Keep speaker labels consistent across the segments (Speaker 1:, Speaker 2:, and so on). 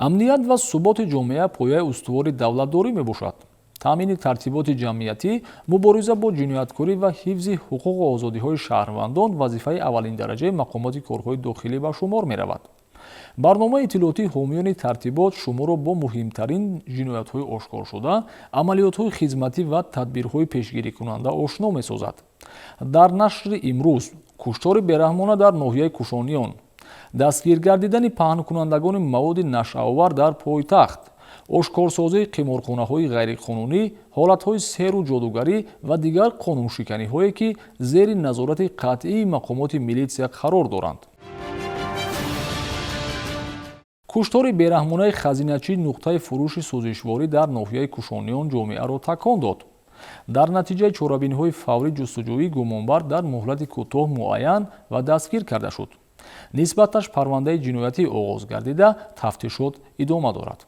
Speaker 1: амният ва суботи ҷомеа пояи устувори давлатдорӣ мебошад. таъмини тартиботи ҷамъиятӣ, мубориза бо ҷинояткорӣ ва ҳифзи ҳуқуқу озодиҳои шаҳрвандон вазифаи аввалин дараҷаи мақомоти корҳои дохилӣ ба шумор меравад. барномаи иттилоотии ҳомиёни тартибот шуморо бо муҳимтарин ҷиноятҳои ошкоршуда, амалиётҳои хизматӣ ва тадбирҳои пешгирикунанда ошно месозад. дар нашри имрӯз куштори бераҳмона дар ноҳияи Кушониён, дастгир гардидани паҳнкунандагони маводи нашъаовар дар пойтахт, ошкорсозии қиморхонаҳои ғайриқонунӣ, ҳолатҳои серу ҷодугарӣ ва дигар қонуншиканиҳое ки зери назорати қатъии мақомоти милитсия қарор доранд. куштори бераҳмонаи хазиначии нуқтаи фурӯши сӯзишворӣ дар ноҳияи Кушониён ҷомеаро такон дод. дар натиҷаи чорабиниҳои фаврӣ ҷустуҷӯӣ гумонбар дар муҳлати кӯтоҳ муайян ва дастгир карда шуд. нисбаташ парвандаи ҷиноятӣ оғоз гардида, тафтишот идома дорад.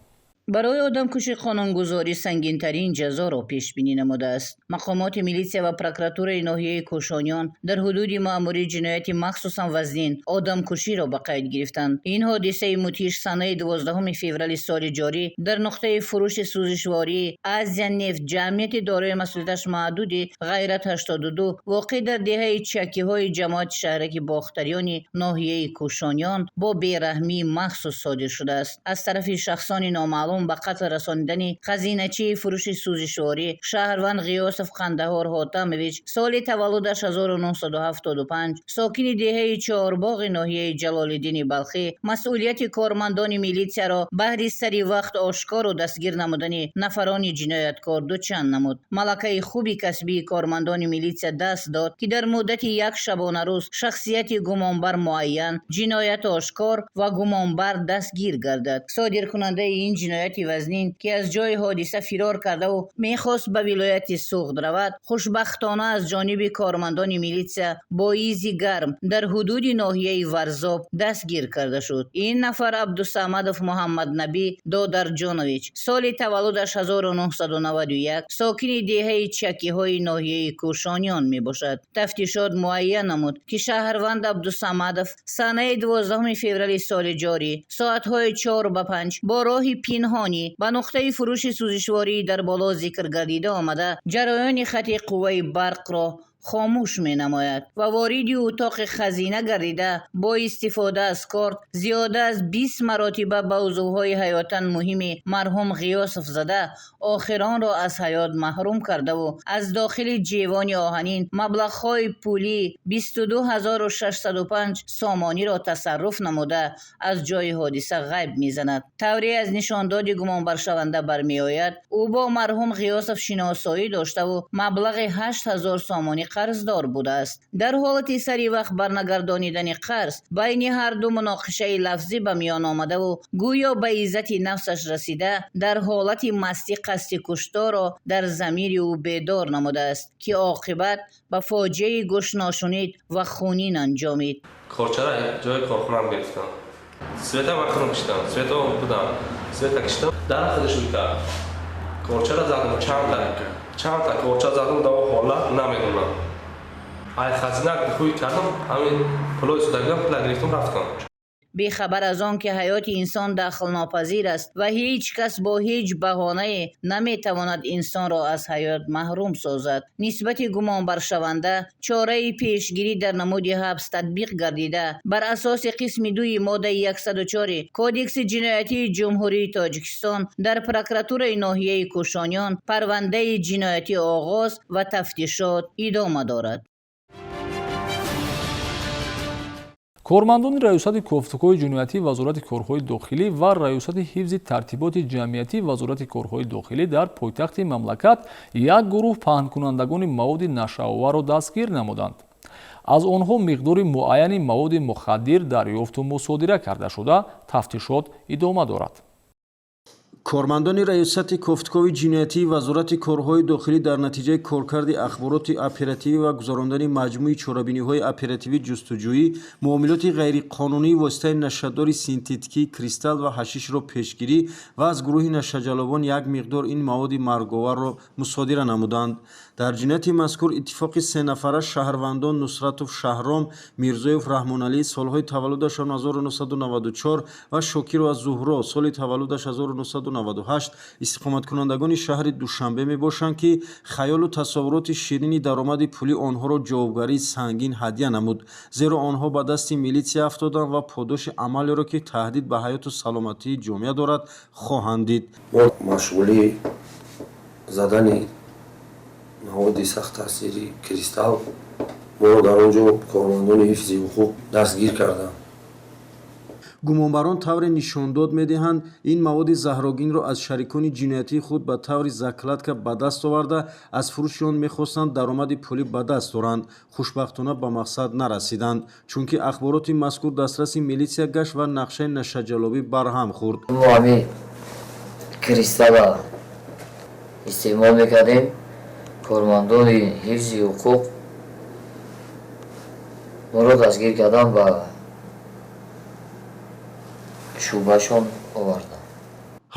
Speaker 2: барои одамкушӣ қонунгузорӣ сангинтарин ҷазоро пешбинӣ намудааст. мақомоти милитсия ва прокуратураи ноҳияи Кушониён дар ҳудуди маъмурии ҷинояти махсусан вазнин одамкуширо ба қайд гирифтанд. ин ҳодисаи мудҳиш санаи 12 феврали соли ҷорӣ дар нуқтаи фурӯши сӯзишвории Азия нефт ҷамъияти дорои масъулияташ маҳдуди Ғайрат 82 воқеъ дар деҳаи чакиҳои ҷамоати шаҳраки Бохтарёни ноҳияи Кушониён бо бераҳмии махсус содир шудааст. аз тарафи шахсони номаълум ба қатл расонидани хазиначии фурӯши сӯзишворӣ шаҳрванд Ғиёсов Қандаҳор Ҳотамович соли таваллудаш 1975 сокини деҳаи Чоҳорбоғи ноҳияи Ҷалолиддини Балхӣ масъулияти кормандони милитсияро баҳри сари вақт ошкору дастгир намудани нафарони ҷинояткор дучанд намуд. малакаи хуби касбии кормандони милитсия даст дод ки дар муддати як шабонарӯз шахсияти гумонбар муайян, ҷиноят ошкор ва гумонбар дастгир гардад. содиркунандаи ин ҷинояти вазнин ки аз ҷои ҳодиса фирор кардаву мехост ба вилояти Суғд равад, хушбахтона аз ҷониби кормандони милитсия бо изи гарм дар ҳудуди ноҳияи Варзоб дастгир карда шуд. ин нафар Абдусамадов Муҳаммаднабӣ Додарҷонович соли таваллудаш 1991 сокини деҳаи чакиҳои ноҳияи Кушониён мебошад. тафтишот муайян намуд ки шаҳрванд Абдусамадов санаи 12 феврали соли ҷорӣ соатҳои 4:05 бо роҳи пинҳонӣ ба нуқтаи фурӯши сӯзишвории дар боло зикр гардида омада ҷараёни хати қувваи барқро хомӯш менамояд ва вориди утоқи хазина гардида бо истифода аз корт зиёда аз 20 маротиба ба узвҳои ҳаётан муҳими марҳум Ғиёсов зада, охир онро аз ҳаёт маҳрум кардаву аз дохили ҷевони оҳанин маблағҳои пулӣ 22605 сомониро тасарруф намуда аз ҷои ҳодиса ғайб мезанад. тавре аз нишондоди гумонбаршаванда бармеояд, ӯ бо марҳум Ғиёсов шиносоӣ доштаву маблағи 8000 сомонӣ қарздор будааст. дар ҳолати сари вақт барнагардонидани қарз байни ҳарду муноқишаи лафзӣ ба миён омадаву гӯё ба иззати нафсаш расида дар ҳолати мастӣ қасди кушторро дар замири ӯ бедор намудааст ки оқибат ба фоҷиаи гӯшношунид ва хунин анҷомид.
Speaker 3: корчара ҷои корхонам гирифтам. света махрум киштам, света будам, света киштам, дарахташ кард. корчара задам, чанд та корча задам, дав ҳолат намедонам. ай хазина хуй кардам, ҳамин пулои судагидам, пула гирифтам, рафтам.
Speaker 2: бехабар аз он ки ҳаёти инсон дахлнопазир аст ва ҳеҷ кас бо ҳеҷ баҳонае наметавонад инсонро аз ҳаёт маҳрум созад. нисбати гумонбаршаванда чораи пешгирӣ дар намуди ҳабс татбиқ гардида бар асоси қисми 2 моддаи 104 кодекси ҷиноятии ҷумҳурии Тоҷикистон дар прокуратураи ноҳияи Кушониён парвандаи ҷиноятӣ оғоз ва тафтишот идома дорад.
Speaker 1: кормандони раёсати кофтукои ҷиноятии вазорати корҳои дохилӣ ва раёсати ҳифзи тартиботи ҷамъиятии вазорати корҳои дохилӣ дар пойтахти мамлакат як гурӯҳ паҳнкунандагони маводи нашъаоварро дастгир намуданд. аз онҳо миқдори муайяни маводи мухаддир дарёфту мусодира карда шуда, тафтишот идома дорад.
Speaker 4: кормандони раёсати кофтукови ҷиноятии вазорати корҳои дохилӣ дар натиҷаи коркарди ахбороти оперативӣ ва гузарондани маҷмӯи чорабиниҳои оперативии ҷустуҷӯӣ муомилоти ғайриқонунии воситаи нашаддори синтетикӣ, кристалл ва ҳашишро пешгирӣ ва аз гурӯҳи нашаҷалобон як миқдор ин маводи марговарро мусодира намуданд. дар ҷинояти мазкур иттифоқи се нафара шаҳрвандон Нусратов Шаҳром, Мирзоев Раҳмоналӣ солҳои таваллудашон 1994 ва Шокирова Зуҳро соли таваллудаш 1998 истиқоматкунандагони шаҳри Душанбе мебошанд ки хаёлу тасаввуроти ширини даромади пули онҳоро ҷавобгарии сангин ҳадя намуд, зеро онҳо ба дасти милитсия афтоданд ва подоши амалеро ки таҳдид ба ҳаёту саломатии ҷомеа дорад хоҳанд дид.
Speaker 5: мо машғули задани маводи сахттаъсири кристалл мо дар он ҷо кормандони ҳифзи ҳуқуқ дастгир кардам.
Speaker 4: гумонбарон тавре нишондод медиҳанд ин маводи заҳрогинро аз шарикони ҷиноятии худ ба таври закладка ба даст оварда аз фурӯши он мехостанд даромади пулӣ ба даст оранд. хушбахтона ба мақсад нарасиданд, чунки ахбороти мазкур дастраси милитсия гашт ва нақшаи нашаҷалобӣ барҳам хӯрд.
Speaker 6: мо ҳамин кристалла истеъмол мекардем. кормандони ҳифзи ҳуқуқ моро дастгир кардан ба шӯъбаашон оварданд.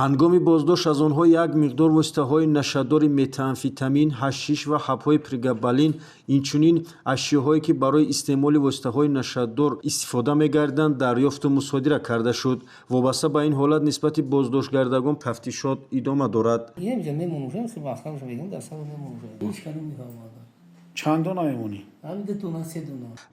Speaker 4: ҳангоми боздошт аз онҳо як миқдор воситаҳои нашаддори метамфетамин, ҳашиш ва ҳабҳои прегабалин, инчунин ашёҳое ки барои истеъмоли воситаҳои нашаддор истифода мегарданд дарёфту мусодира карда шуд. вобаста ба ин ҳолат нисбати боздоштгардагон тафтишот идома дорад.
Speaker 7: چند دونه میمونی؟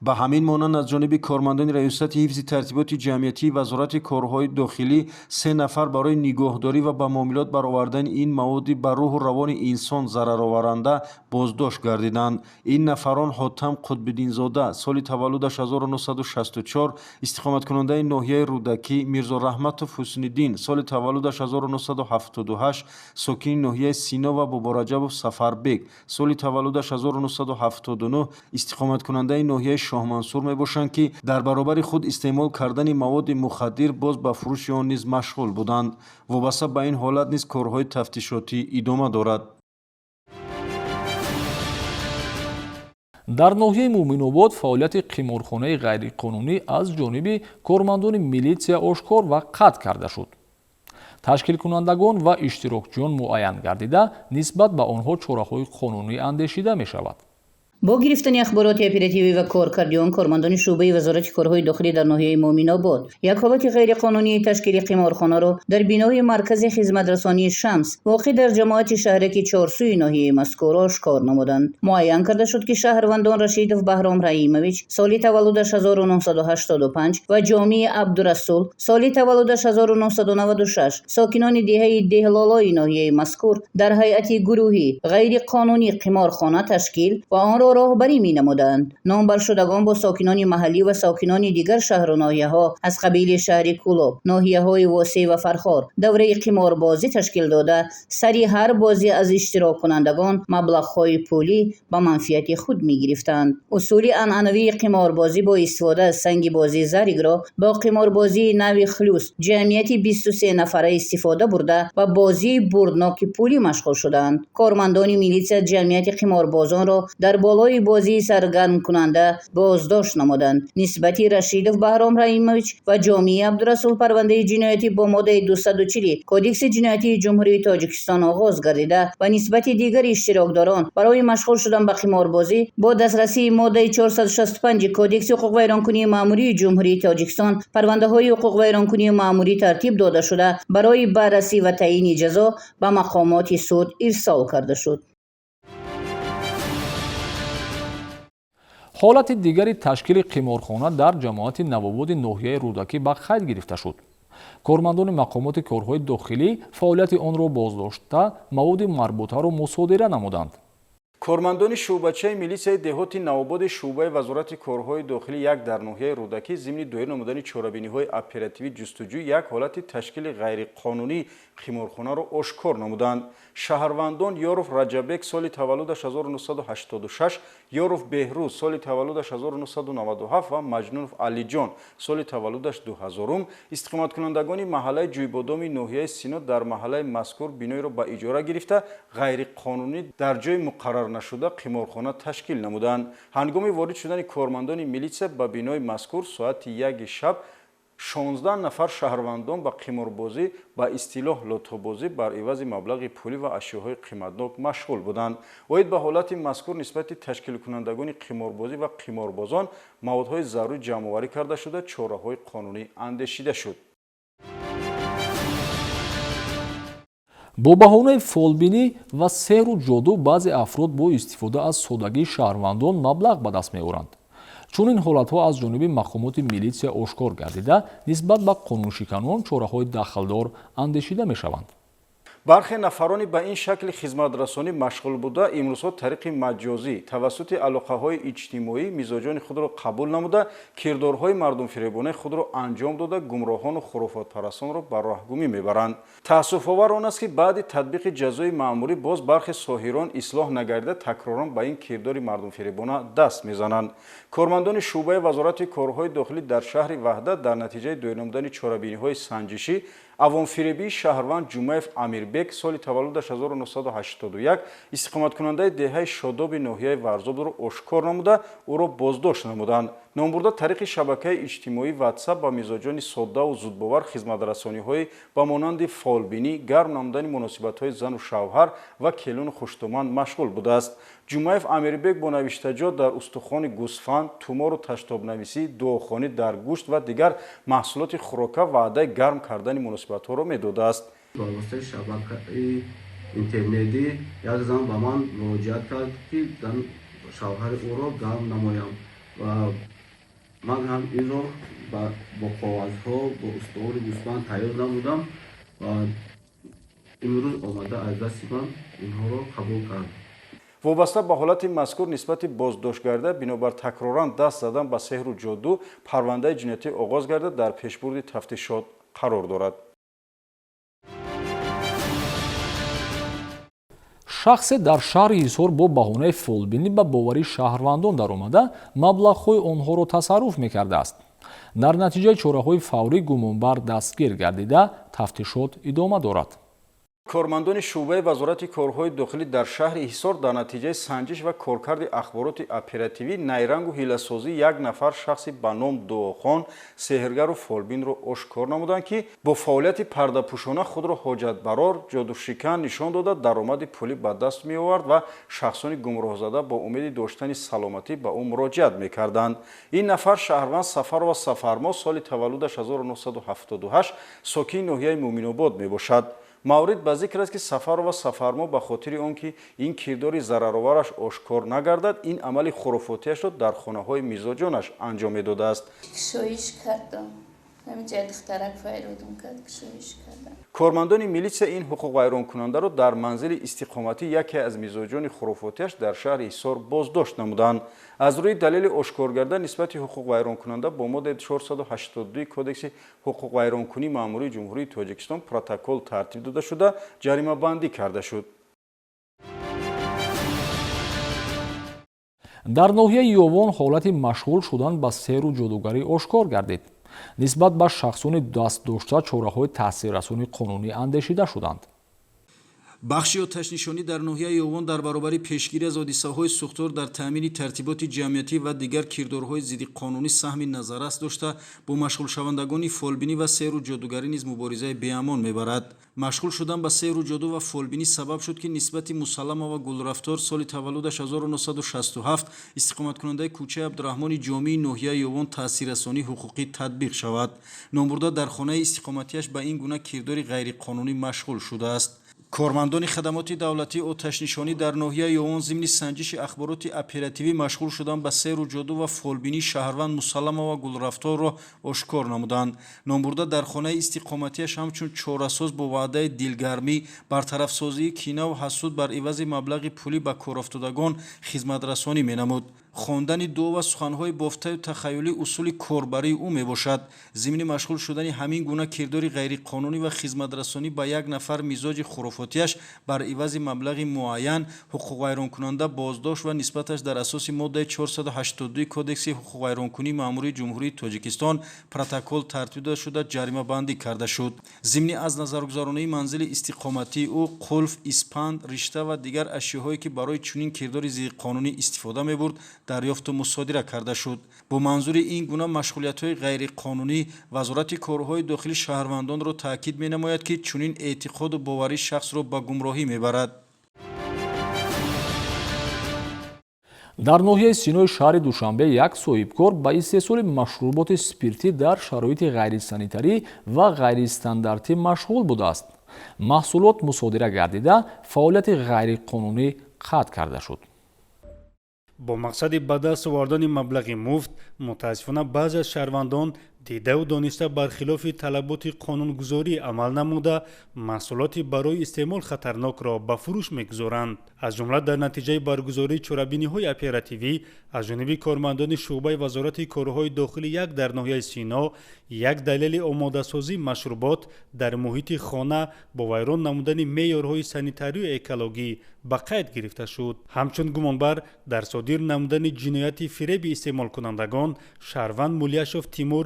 Speaker 4: ба ҳамин монанд аз ҷониби кормандони раёсати ҳифзи тартиботи ҷамъиятии вазорати корҳои дохилӣ се нафар барои нигоҳдорӣ ва ба муомилот баровардани ин маводи ба рӯҳу равони инсон зарароваранда боздошт гардиданд. ин нафарон ҳотам қутбиддинзода соли таваллудаш 1964 истиқоматкунандаи ноҳияи рӯдакӣ, мирзо раҳматов ҳусниддин соли таваллудаш 1978 сокини ноҳияи сино ва бобораҷабов сафарбек соли таваллудаш 1979 истиқоматкунандаи ноҳияи Шоҳмансур мебошанд ки дар баробари худ истеъмол кардани маводи мухаддир боз ба фурӯши он низ машғул буданд. вобаста ба ин ҳолат низ корҳои тафтишотӣ идома дорад.
Speaker 1: дар ноҳияи Муъминобод фаъолияти қиморхонаи ғайриқонунӣ аз ҷониби кормандони милитсия ошкор ва қатъ карда шуд. ташкилкунандагон ва иштирокчиён муайян гардида нисбат ба онҳо чораҳои қонунӣ андешида мешавад.
Speaker 2: бо гирифтани ахбороти оперативӣ ва коркарди он, кормандони шӯъбаи вазорати корҳои дохилӣ дар ноҳияи Муъминобод як ҳолати ғайриқонунии ташкили қиморхонаро дар бинои маркази хизматрасонии Шамс воқеъ дар ҷамоати шаҳраки чорсӯи ноҳияи мазкур ошкор намуданд. муайян карда шуд ки шаҳрвандон Рашидов Баҳром Раимович соли таваллудаш 1985 ва Ҷомии Абдурасул соли таваллудаш 1996 сокинони деҳаи Деҳлолои ноҳияи мазкур дар ҳайати гурӯҳи ғайриқонунӣ қиморхона ташкил ва онро роҳбарӣ менамуданд. номбаршудагон бо сокинони маҳаллӣ ва сокинони дигар шаҳру ноҳияҳо аз қабили шаҳри Кӯлоб, ноҳияҳои Восеъ ва Фархор давраи қиморбозӣ ташкил дода, сари ҳар бозӣ аз иштироккунандагон маблағҳои пулӣ ба манфиати худ мегирифтанд. усули анъанавии қиморбозӣ бо истифода аз санги бозии заригро бо қиморбозии нави хлюс ҷамъияти 23 нафара истифода бурда ба бозии бурдноки пулӣ машғул шуданд. кормандони милитсия ҷамъияти қиморбозонро дар болои бозии саргармкунанда боздошт намуданд. нисбати Рашидов Баҳром Раимович ва Ҷомии Абдурасул парвандаи ҷиноятӣ бо моддаи 240 кодекси ҷиноятии ҷумҳурии Тоҷикистон оғоз гардида ва нисбати дигари иштирокдорон барои машғул шудан ба қиморбозӣ бо дастрасии моддаи 465 кодекси ҳуқуқвайронкунии маъмурии ҷумҳурии Тоҷикистон парвандаҳои ҳуқуқвайронкунии маъмурӣ тартиб дода шуда барои баррасӣ ва таъини ҷазо ба мақомоти суд ирсол карда шуд.
Speaker 1: ҳолати дигари ташкили қиморхона дар ҷамоати Навободи ноҳияи Рӯдакӣ ба қайд гирифта шуд. кормандони мақомоти корҳои дохилӣ фаъолияти онро боздошта маводи марбутаро мусодира намуданд.
Speaker 4: кормандони шӯъбачаи милитсияи деҳоти Навободи шӯъбаи вазорати корҳои дохилӣ як дар ноҳияи Рӯдакӣ зимни доир намудани чорабиниҳои оперативӣ ҷустуҷӯ як ҳолати ташкили ғайриқонунии қиморхонаро ошкор намуданд. шаҳрвандон Ёров Раҷабек соли таваллудаш 1986, Ёров Беҳрӯз соли таваллудаш 1997 ва Маҷнунов Алиҷон соли таваллудаш 2000 истиқоматкунандагони маҳаллаи Ҷӯйбодоми ноҳияи Сино дар маҳаллаи мазкур биноиро ба иҷора гирифта ғайриқонунӣ дар ҷои муқаррар нашуда қиморхона ташкил намуданд. ҳангоми ворид шудани кормандони милитсия ба бинои мазкур соати 1 шаб
Speaker 7: 16 нафар шаҳрвандон ба қиморбозӣ ба истилоҳ лоттобозӣ бар ивази маблағи пулӣ ва ашёҳои қиматнок машғул буданд. Оид ба ҳолати мазкур нисбати ташкилкунандагони қиморбозӣ ва қиморбозон маводҳои зарури ҷамъоварӣ карда шуда чораҳои қонунӣ андешида шуд.
Speaker 1: бо баҳонаи фолбинӣ ва сеҳру ҷоду баъзе афрод бо истифода аз содагии шаҳрвандон маблағ ба даст меоранд. чунин ҳолатҳо аз ҷониби мақомоти милитсия ошкор гардида нисбат ба қонуншиканон чораҳои дахлдор андешида мешаванд.
Speaker 7: бархе нафарони ба ин шакли хизматрасонӣ машғул буда имрӯзҳо тариқи маҷозӣ тавассути алоқаҳои иҷтимоӣ мизоҷони худро қабул намуда кирдорҳои мардумфиребонаи худро анҷом дода гумроҳону хурофотпарастонро ба роҳгумӣ мебаранд. таассуфовар он аст ки баъди татбиқи ҷазои маъмурӣ боз бархе соҳирон ислоҳ нагардида такроран ба ин кирдори мардумфиребона даст мезананд. кормандони шуъбаи вазорати корҳои дохилӣ дар шаҳри ваҳдат дар натиҷаи доир намудани чорабиниҳои санҷишӣ авонфиребии шаҳрванд ҷумаев амирбек соли таваллудаш 1981 истиқоматкунандаи деҳаи шодоби ноҳияи варзобро ошкор намуда ӯро боздошт намуданд. номбурда тариқи шабакаи иҷтимоӣ ватсап ба мизоҷони соддаву зудбовар хизматрасониҳои ба монанди фолбинӣ гарм намудани муносибатҳои зану шавҳар ва келону хуштуманд машғул будааст. ҷумаев амирбек бо навиштаҷот дар устухони гӯсфанд тумору таштобнависӣ дуохонӣ дар гӯшт ва дигар маҳсулоти хӯрока ваъдаи гарм кардани муносибатҳоро медодааст.
Speaker 8: ба воситаи шабакаи интернетӣ як зан ба ман муроҷиат кард ки зан шавҳари ӯро гарм намоям ва ман ҳам инро бо коғазҳо бо устувори гӯсфанд тайёр намудам ва имрӯз омада аз дасти ман инҳоро қабул кард.
Speaker 7: вобаста ба ҳолати мазкур нисбати боздоштгарда бинобар такроран даст задан ба сеҳру ҷоду парвандаи ҷиноятӣ оғоз гарда дар пешбурди тафтишот қарор дорад.
Speaker 1: шахсе дар шаҳри ҳисор бо баҳонаи фолбинӣ ба бовари шаҳрвандон даромада маблағҳои онҳоро тасарруф мекардааст. дар натиҷаи чораҳои фаврӣ гумонбар дастгир гардида тафтишот идома дорад.
Speaker 7: кормандони шуъбаи вазорати корҳои дохилӣ дар шаҳри ҳисор дар натиҷаи санҷиш ва коркарди ахбороти оперативӣ найрангу ҳиласозӣ як нафар шахси ба ном дуохон сеҳргару фолбинро ошкор намуданд ки бо фаъолияти пардапӯшона худро ҳоҷатбарор ҷодушикан нишон дода даромади пулӣ ба даст меовард ва шахсони гумроҳзада бо умеди доштани саломатӣ ба ӯ муроҷиат мекарданд. ин нафар шаҳрванд Сафарова Сафармо соли таваллудаш 1978 сокини ноҳияи Муъминобод мебошад. маврид ба зикр аст ки Сафарова Сафармо ба хотири он ки ин кирдори зараровараш ошкор нагардад ин амали хурофотиашро дар хонаҳои мизоҷонаш анҷом медодааст.
Speaker 9: кушоиш кардам ҳаминҷа духтарак файродум кард кушоиш кардам.
Speaker 7: кормандони милитсия ин ҳуқуқвайронкунандаро дар манзили истиқоматӣ яке аз мизоҷони хурофотиаш дар шаҳри ҳисор боздошт намуданд. аз рӯи далели ошкоргарда нисбати ҳуқуқвайронкунанда бо моддаи 482 кодекси ҳуқуқвайронкунии маъмурии ҷумҳурии Тоҷикистон протокол тартиб дода шуда ҷаримабандӣ карда шуд.
Speaker 1: дар ноҳияи Ёвон ҳолати машғул шудан ба сеҳру ҷодугарӣ ошкор гардид. нисбат ба шахсони дастдошта чораҳои таъсиррасонии қонунӣ андешида шуданд.
Speaker 4: бахши оташнишонӣ дар ноҳияи Ёвон дар баробари пешгирӣ аз ҳодисаҳои сӯхтор дар таъмини тартиботи ҷамъиятӣ ва дигар кирдорҳои зидди қонунӣ саҳми назаррас дошта бо машғулшавандагони фолбинӣ ва сеҳру ҷодугарӣ низ муборизаи беамон мебарад. машғул шудан ба сеҳру ҷоду ва фолбинӣ сабаб шуд ки нисбати Мусалламова Гулрафтор соли таваллудаш 1967 истиқоматкунандаи кӯчаи Абдураҳмони Ҷомии ноҳияи Ёвон таъсиррасонии ҳуқуқӣ татбиқ шавад. номбурда дар хонаи истиқоматиаш ба ин гуна кирдори ғайриқонунӣ машғул шудааст. кормандони хадамоти давлатии оташнишонӣ дар ноҳияи Ёвон зимни санҷиши ахбороти оперативӣ машғул шудан ба сеҳру ҷоду ва фолбинии шаҳрванд Мусалламова Гулрафторро ошкор намуданд. номбурда дар хонаи истиқоматиаш ҳамчун чорасоз бо ваъдаи дилгармӣ, бартарафсозии кинаву ҳасуд бар ивази маблағи пулӣ ба корафтодагон хизматрасонӣ менамуд. хондани дуо ва суханҳои бофтаю тахайюлӣ усули корбарии ӯ мебошад. зимни машғул шудани ҳамин гуна кирдори ғайриқонунӣ ва хизматрасонӣ ба як нафар мизоҷи хурофотиаш бар ивази маблағи муайян ҳуқуқвайронкунанда боздошт ва нисбаташ дар асоси моддаи 482 кодекси ҳуқуқвайронкунии маъмурии ҷумҳурии Тоҷикистон протокол тартиб дода шуда ҷаримабандӣ карда шуд. зимни аз назаргузаронии манзили истиқоматии ӯ қулф, испанд, ришта ва дигар ашёҳое ки барои чунин кирдори зиддиқонунӣ истифода мебурд дарёфту мусодира карда шуд. бо манзури ин гуна машғулиятҳои ғайриқонунӣ вазорати корҳои дохили шаҳрвандонро таъкид менамояд ки чунин эътиқоду боварӣ шахсро ба гумроҳӣ мебарад.
Speaker 1: дар ноҳияи синои шаҳри душанбе як соҳибкор ба истеҳсоли машруботи спиртӣ дар шароити ғайрисанитарӣ ва ғайристандартӣ машғул будааст. маҳсулот мусодира гардида фаъолияти ғайриқонунӣ қатъ карда шуд.
Speaker 10: бо мақсади ба даст овардани маблағи муфт мутаассифона баъзе аз шаҳрвандон дидаву дониста бархилофи талаботи қонунгузорӣ амал намуда маҳсулоти барои истеъмол хатарнокро ба фурӯш мегузоранд. аз ҷумла дар натиҷаи баргузории чорабиниҳои оперативӣ аз ҷониби кормандони шуъбаи вазорати корҳои дохилӣ як дар ноҳияи Сино як далели омодасозии машрубот дар муҳити хона бо вайрон намудани меъёрҳои санитарию экологӣ ба қайд гирифта шуд. ҳамчун гумонбар дар содир намудани ҷинояти фиреби истеъмолкунандагон шаҳрванд Мулияшов Тимур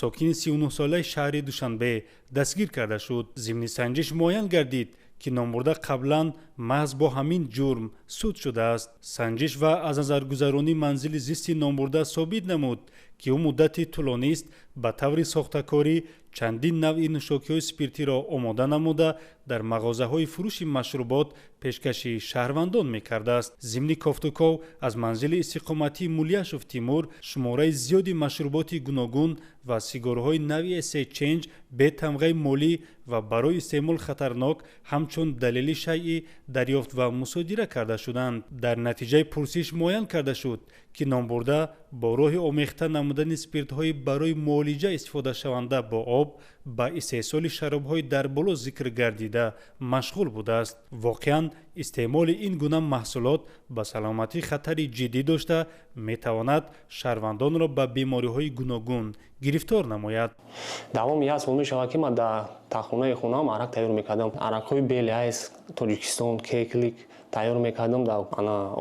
Speaker 10: сокини 39-солаи шаҳри Душанбе дастгир карда шуд. зимни санҷиш муайян гардид ки номбурда қаблан маҳз бо ҳамин ҷурм суд шудааст. санҷиш ва аз назаргузаронии манзили зисти номбурда собит намуд ки ӯ муддати тӯлонист ба таври сохтакорӣ чандин навъи нӯшокиҳои спиртиро омода намуда дар мағозаҳои фурӯши машрубот пешкаши шаҳрвандон мекардааст. зимни кофтуков аз манзили истиқоматии Мулияшов Тимур шумораи зиёди машруботи гуногун ва сигарҳои нави эссе ченҷ бе тамғаи молӣ ва барои истеъмол хатарнок ҳамчун далели шайъӣ дарёфт ва мусодира карда шуданд. дар натиҷаи пурсиш муайян карда шуд ки номбурда бо роҳи омехта намудани спиртҳои барои муолиҷа истифодашаванда бо об ба истеҳсоли шаробҳои дар боло зикр гардида машғул будааст. воқеан истеъмоли ин гуна маҳсулот ба саломатӣ хатари ҷиддӣ дошта метавонад шаҳрвандонро ба бемориҳои гуногун гирифтор намояд.
Speaker 11: давоми як сол мешавад ки ман дар тахонаи хонаам арак тайёр мекардам. аракҳои белайс тоҷикистон кеклик тайёр мекардам, дар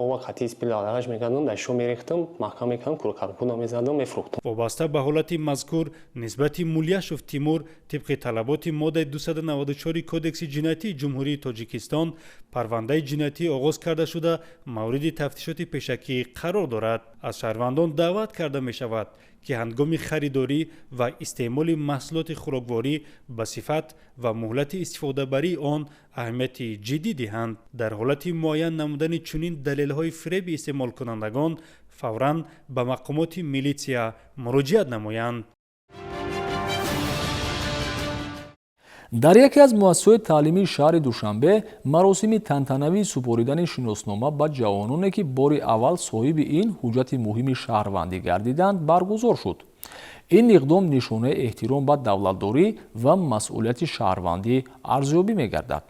Speaker 11: оба қатъи спирт алағаш мекардам, дар шо мерехтам, маҳкам мекардам, куркарпуна мезадам, мефурӯхтам.
Speaker 10: вобаста ба ҳолати мазкур нисбати Мулияшов Тимур тибқи талаботи моддаи 294 кодекси ҷиноятии ҷумҳурии Тоҷикистон парвандаи ҷиноятӣ оғоз карда шуда мавриди тафтишоти пешакӣ қарор дорад. аз шаҳрвандон даъват карда мешавад ки ҳангоми харидорӣ ва истеъмоли маҳсулоти хӯрокворӣ ба сифат ва муҳлати истифодабарии он аҳамияти ҷиддӣ диҳанд. дар ҳолати муайян намудани чунин далелҳои фиреби истеъмолкунандагон фавран ба мақомоти милитсия муроҷиат намоянд.
Speaker 1: дар яке аз муассисаҳои таълимии шаҳри Душанбе маросими тантанавии супоридани шиноснома ба ҷавононе ки бори аввал соҳиби ин ҳуҷҷати муҳими шаҳрвандӣ гардиданд баргузор шуд. ин иқдом нишонаи эҳтиром ба давлатдорӣ ва масъулияти шаҳрвандӣ арзёбӣ мегардад.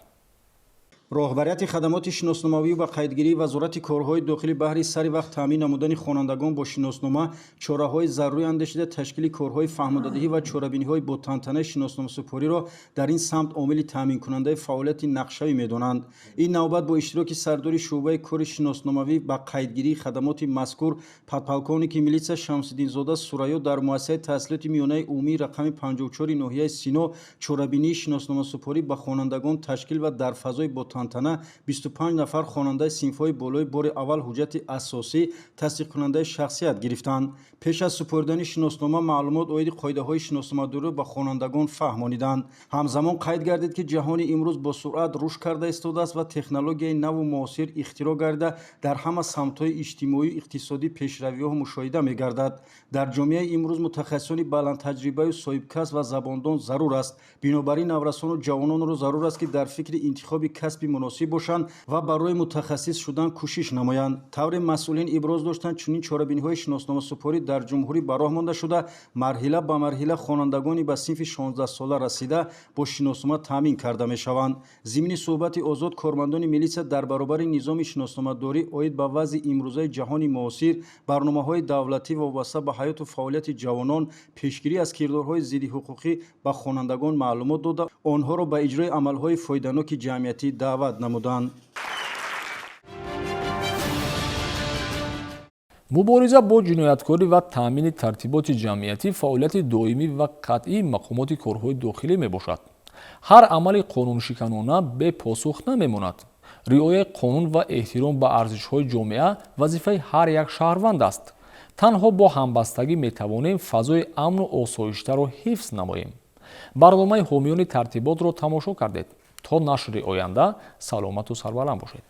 Speaker 4: роҳбарияти хадамоти шиносномавӣ ва қайдгирии вазорати корҳои дохилӣ баҳри сари вақт таъмин намудани хонандагон бо шиноснома чораҳои зарурӣ андешида ташкили корҳои фаҳмондадиҳӣ ва чорабиниҳои бо тантанаи шиносномасупориро дар ин самт омили таъминкунандаи фаъолияти нақшавӣ медонанд. ин навбат бо иштироки сардори шуъбаи кори шиносномавӣ ба қайдгирии хадамоти мазкур подполковники милитсия Шамсиддинзода Сурайё дар муассисаи таҳсилоти миёнаи умумии рақами 54 ноҳияи Сино чорабинии шиносномасупорӣ ба хонандагон ташкил ва дар фазои бо тантана 25 нафар хонандаи синфҳои болои бори аввал ҳуҷҷати асосӣ тасдиқкунандаи шахсият гирифтанд. пеш аз супоридани шиноснома маълумот оиди қоидаҳои шиносномадориро ба хонандагон фаҳмониданд. ҳамзамон қайд гардид ки ҷаҳони имрӯз бо суръат рушд карда истодааст ва технологияи наву муосир ихтироъ гардида дар ҳама самтҳои иҷтимоию иқтисодӣ пешравиҳо мушоҳида мегардад. дар ҷомеаи имрӯз мутахассисони баландтаҷрибаю соҳибкасб ва забондон зарур аст. бинобар ин наврасону ҷавононро зарур аст ки дар фикри интихоби касби муносиб бошанд ва барои мутахассис шудан кӯшиш намоянд. тавре масъулин иброз доштанд чунин чорабиниҳои шиносномасупорӣ дар ҷумҳурӣ ба роҳ монда шуда марҳила ба марҳила хонандагони ба синфи 16сола расида бо шиноснома таъмин карда мешаванд. зимни суҳбати озод кормандони милитсия дар баробари низоми шиносномадорӣ оид ба вазъи имрӯзаи ҷаҳони муосир барномаҳои давлатӣ вобаста ба ҳаёту фаъолияти ҷавонон пешгирӣ аз кирдорҳои зидди ҳуқуқӣ ба хонандагон маълумот дода онҳоро ба иҷрои амалҳои фоиданоки ҷамъиятӣ даъват намуданд.
Speaker 1: мубориза бо ҷинояткорӣ ва таъмини тартиботи ҷамъиятӣ фаъолияти доимӣ ва қатъии мақомоти корҳои дохилӣ мебошад. ҳар амали қонуншиканона бепосух намемонад. риояи қонун ва эҳтиром ба арзишҳои ҷомеа вазифаи ҳар як шаҳрванд аст. танҳо бо ҳамбастагӣ метавонем фазои амну осоиштаро ҳифз намоем. барномаи ҳомиёни тартиботро тамошо кардед. то нашри оянда саломату сарбаланд бошед.